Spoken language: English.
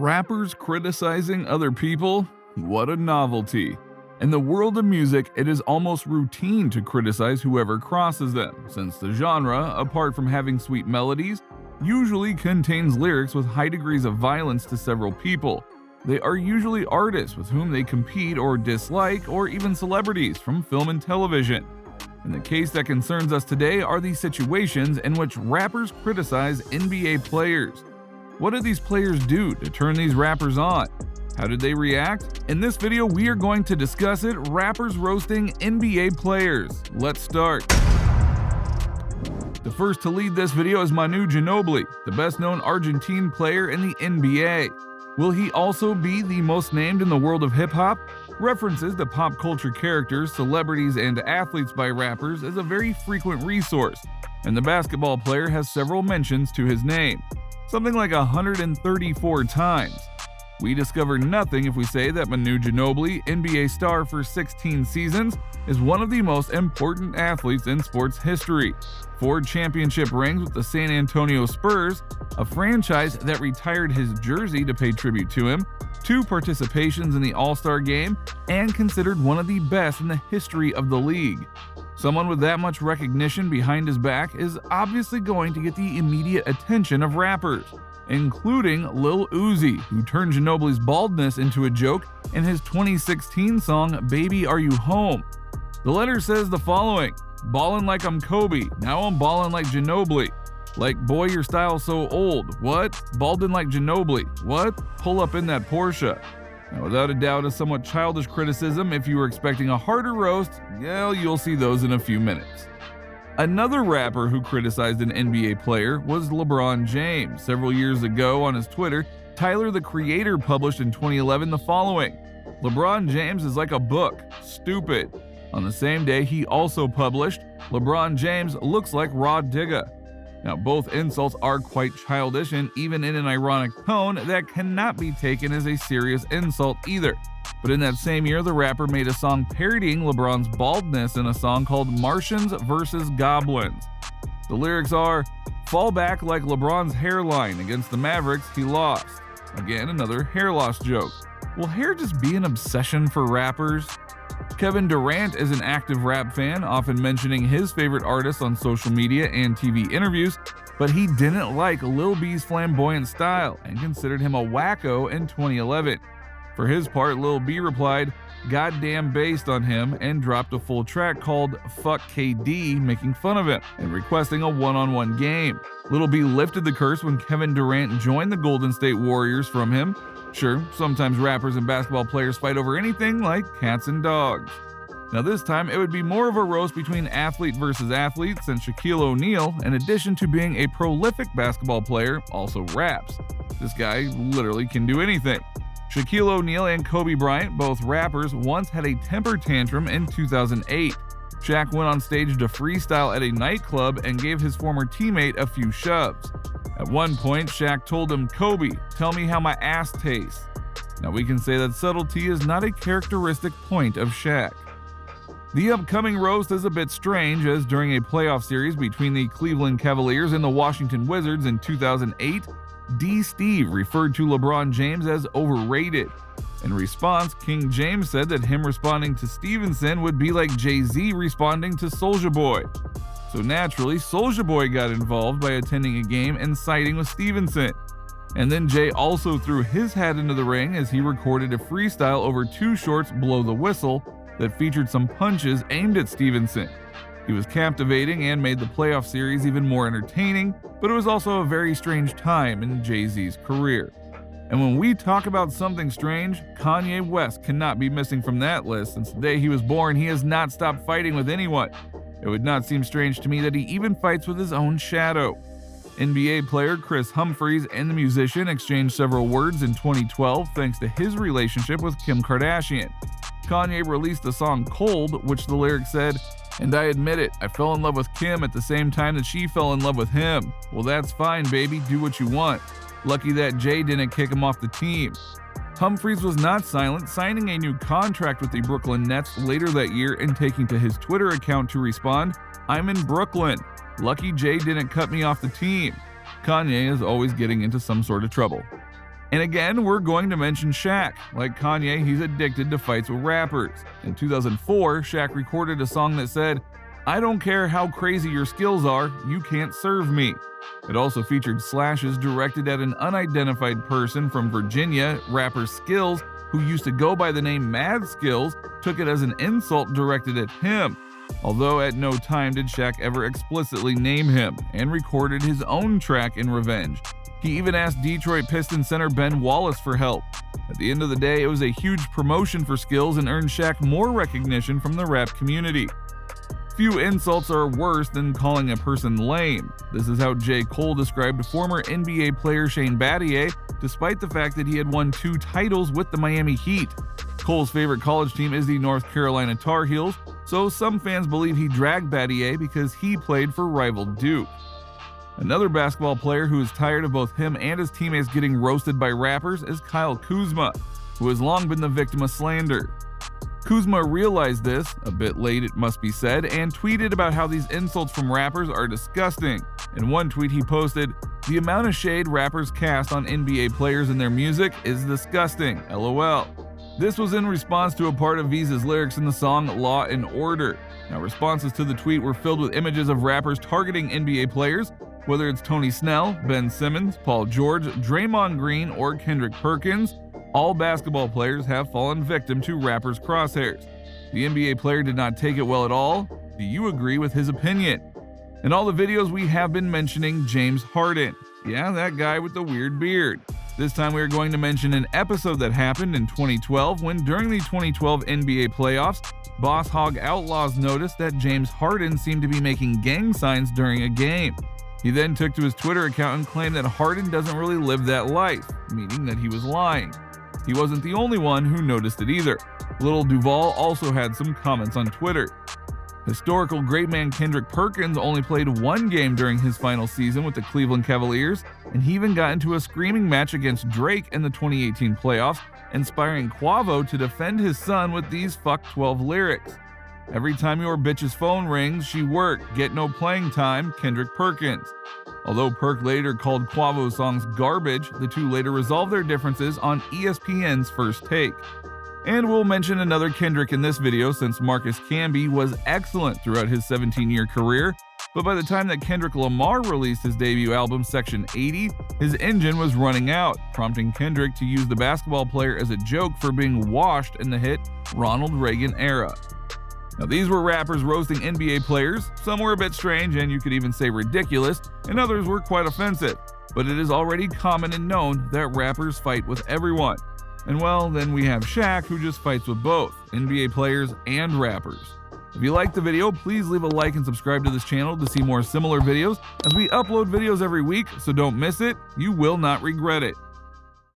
Rappers criticizing other people? What a novelty. In the world of music, it is almost routine to criticize whoever crosses them, since the genre, apart from having sweet melodies, usually contains lyrics with high degrees of violence to several people. They are usually artists with whom they compete or dislike, or even celebrities from film and television. And the case that concerns us today are the situations in which rappers criticize NBA players. What did these players do to turn these rappers on? How did they react? In this video, we are going to discuss it: rappers roasting NBA players. Let's start. The first to lead this video is Manu Ginobili, the best-known Argentine player in the NBA. Will he also be the most named in the world of hip-hop? References to pop culture characters, celebrities, and athletes by rappers is a very frequent resource, and the basketball player has several mentions to his name, something like 134 times. We discover nothing if we say that Manu Ginobili, NBA star for 16 seasons, is one of the most important athletes in sports history. 4 championship rings with the San Antonio Spurs, a franchise that retired his jersey to pay tribute to him, 2 participations in the All-Star Game, and considered one of the best in the history of the league. Someone with that much recognition behind his back is obviously going to get the immediate attention of rappers, including Lil Uzi, who turned Ginobili's baldness into a joke in his 2016 song Baby Are You Home. The letter says the following: "Ballin' like I'm Kobe, now I'm ballin' like Ginobili. Like, boy, your style's so old. What? Baldin' like Ginobili. What? Pull up in that Porsche." Now, without a doubt, a somewhat childish criticism. If you were expecting a harder roast, well, you'll see those in a few minutes. Another rapper who criticized an NBA player was LeBron James. Several years ago on his Twitter, Tyler the Creator published in 2011 the following: "LeBron James is like a book. Stupid." On the same day, he also published, "LeBron James looks like Raw Digga." Now, both insults are quite childish and even in an ironic tone that cannot be taken as a serious insult either. But in that same year, the rapper made a song parodying LeBron's baldness in a song called Martians vs. Goblins. The lyrics are, "Fall back like LeBron's hairline. Against the Mavericks, he lost." Again, another hair loss joke. Will hair just be an obsession for rappers? Kevin Durant is an active rap fan, often mentioning his favorite artists on social media and TV interviews, but he didn't like Lil B's flamboyant style and considered him a wacko in 2011. For his part, Lil B replied, "Goddamn based" on him and dropped a full track called Fuck KD, making fun of him and requesting a one-on-one game. Lil B lifted the curse when Kevin Durant joined the Golden State Warriors from him. Sure, sometimes rappers and basketball players fight over anything like cats and dogs. Now this time, it would be more of a roast between athlete versus athlete, since Shaquille O'Neal, in addition to being a prolific basketball player, also raps. This guy literally can do anything. Shaquille O'Neal and Kobe Bryant, both rappers, once had a temper tantrum in 2008. Shaq went on stage to freestyle at a nightclub and gave his former teammate a few shoves. At one point, Shaq told him, "Kobe, tell me how my ass tastes." Now we can say that subtlety is not a characteristic point of Shaq. The upcoming roast is a bit strange, as during a playoff series between the Cleveland Cavaliers and the Washington Wizards in 2008, D. Steve referred to LeBron James as overrated. In response, King James said that him responding to Stevenson would be like Jay-Z responding to Soulja Boy. So naturally, Soulja Boy got involved by attending a game and siding with Stevenson. And then Jay also threw his hat into the ring as he recorded a freestyle over Too Short's Blow the Whistle that featured some punches aimed at Stevenson. He was captivating and made the playoff series even more entertaining, but it was also a very strange time in Jay-Z's career. And when we talk about something strange, Kanye West cannot be missing from that list, since the day he was born, he has not stopped fighting with anyone. It would not seem strange to me that he even fights with his own shadow. NBA player Chris Humphries and the musician exchanged several words in 2012 thanks to his relationship with Kim Kardashian. Kanye released the song Cold, which the lyrics said, "And I admit it, I fell in love with Kim at the same time that she fell in love with him. Well, that's fine, baby, do what you want. Lucky that Jay didn't kick him off the team." Humphries was not silent, signing a new contract with the Brooklyn Nets later that year and taking to his Twitter account to respond, "I'm in Brooklyn. Lucky Jay didn't cut me off the team." Kanye is always getting into some sort of trouble. And again, we're going to mention Shaq. Like Kanye, he's addicted to fights with rappers. In 2004, Shaq recorded a song that said, "I don't care how crazy your skills are, you can't serve me." It also featured slashes directed at an unidentified person from Virginia, rapper Skills, who used to go by the name Mad Skills, took it as an insult directed at him. Although at no time did Shaq ever explicitly name him, and recorded his own track in revenge. He even asked Detroit Pistons center Ben Wallace for help. At the end of the day, it was a huge promotion for Skills and earned Shaq more recognition from the rap community. Few insults are worse than calling a person lame. This is how J. Cole described former NBA player Shane Battier, despite the fact that he had won 2 titles with the Miami Heat. Cole's favorite college team is the North Carolina Tar Heels, so some fans believe he dragged Battier because he played for rival Duke. Another basketball player who is tired of both him and his teammates getting roasted by rappers is Kyle Kuzma, who has long been the victim of slander. Kuzma realized this, a bit late it must be said, and tweeted about how these insults from rappers are disgusting. In one tweet he posted, "The amount of shade rappers cast on NBA players and their music is disgusting, LOL." This was in response to a part of Visa's lyrics in the song Law and Order. Now, responses to the tweet were filled with images of rappers targeting NBA players, whether it's Tony Snell, Ben Simmons, Paul George, Draymond Green, or Kendrick Perkins. All basketball players have fallen victim to rappers' crosshairs. The NBA player did not take it well at all. Do you agree with his opinion? In all the videos we have been mentioning James Harden. Yeah, that guy with the weird beard. This time we are going to mention an episode that happened in 2012 when during the 2012 NBA playoffs, Boss Hog Outlaws noticed that James Harden seemed to be making gang signs during a game. He then took to his Twitter account and claimed that Harden doesn't really live that life, meaning that he was lying. He wasn't the only one who noticed it either. Lil Duval also had some comments on Twitter. Historical great man Kendrick Perkins only played 1 game during his final season with the Cleveland Cavaliers, and he even got into a screaming match against Drake in the 2018 playoffs, inspiring Quavo to defend his son with these Fuck 12 lyrics. "Every time your bitch's phone rings, she work, get no playing time, Kendrick Perkins." Although Perk later called Quavo's songs garbage, the two later resolved their differences on ESPN's First Take. And we'll mention another Kendrick in this video since Marcus Camby was excellent throughout his 17-year career, but by the time that Kendrick Lamar released his debut album Section 80, his engine was running out, prompting Kendrick to use the basketball player as a joke for being washed in the hit Ronald Reagan era. Now, these were rappers roasting NBA players. Some were a bit strange and you could even say ridiculous, and others were quite offensive. But it is already common and known that rappers fight with everyone. And well, then we have Shaq, who just fights with both NBA players and rappers. If you liked the video, please leave a like and subscribe to this channel to see more similar videos, as we upload videos every week, so don't miss it. You will not regret it.